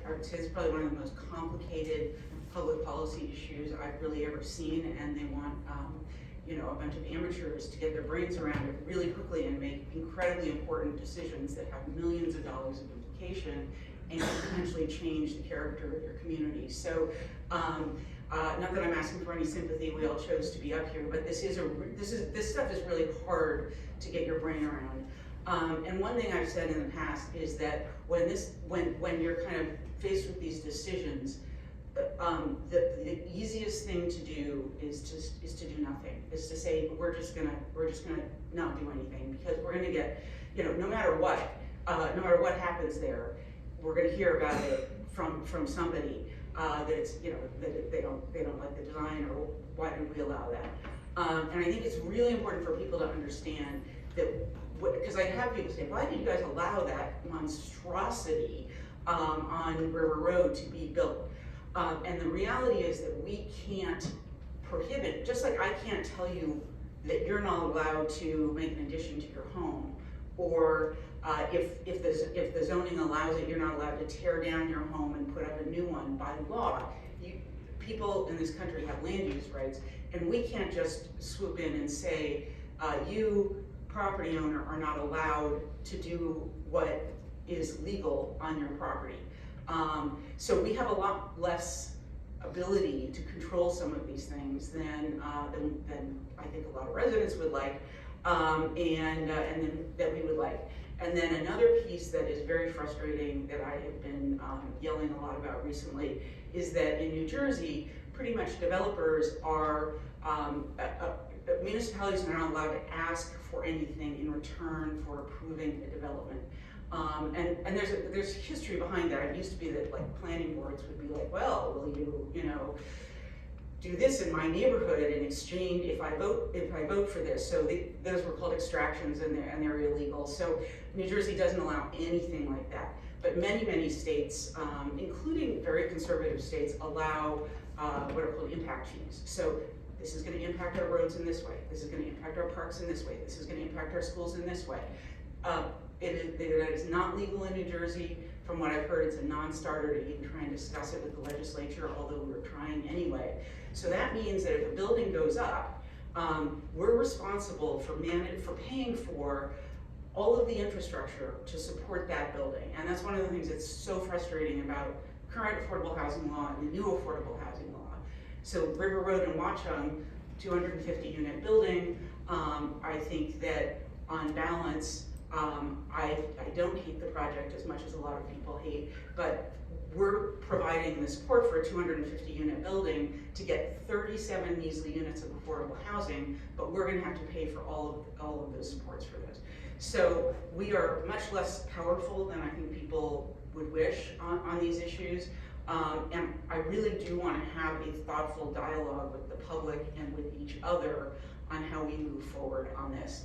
I would say it's probably one of the most complicated public policy issues I've really ever seen, and they want a bunch of amateurs to get their brains around it really quickly and make incredibly important decisions that have millions of dollars of implication and potentially change the character of your community. So, not that I'm asking for any sympathy, we all chose to be up here, but this stuff is really hard to get your brain around. And one thing I've said in the past is that when you're kind of faced with these decisions, the easiest thing to do is to do nothing. Is to say we're just gonna not do anything, because we're gonna get, no matter what happens there, we're gonna hear about it from somebody that it's that they don't like the design, or why did we allow that? And I think it's really important for people to understand that, because I have people say, why did you guys allow that monstrosity on River Road to be built? And the reality is that we can't prohibit, just like I can't tell you that you're not allowed to make an addition to your home, or if the zoning allows it, you're not allowed to tear down your home and put up a new one. By law, people in this country have land use rights, and we can't just swoop in and say, you, property owner, are not allowed to do what is legal on your property. So we have a lot less ability to control some of these things than I think a lot of residents would like, and then that we would like. And then another piece that is very frustrating that I have been yelling a lot about recently is that in New Jersey, pretty much developers are, municipalities are not allowed to ask for anything in return for approving a development. And there's history behind that. It used to be that like planning boards would be like, well, will you do this in my neighborhood in exchange if I vote for this? So those were called extractions, and they're illegal. So New Jersey doesn't allow anything like that. But many states, including very conservative states, allow what are called impact fees. So this is going to impact our roads in this way. This is going to impact our parks in this way. This is going to impact our schools in this way. It is not legal in New Jersey. From what I've heard, it's a non-starter to even try and discuss it with the legislature, although we were trying anyway. So that means that if a building goes up, we're responsible for paying for all of the infrastructure to support that building. And that's one of the things that's so frustrating about current affordable housing law and the new affordable housing law. So River Road in Watchung, 250 unit building, I think that on balance, I don't hate the project as much as a lot of people hate, but we're providing the support for a 250 unit building to get 37 measly units of affordable housing, but we're going to have to pay for all of those supports for those. So we are much less powerful than I think people would wish on these issues. And I really do want to have a thoughtful dialogue with the public and with each other on how we move forward on this.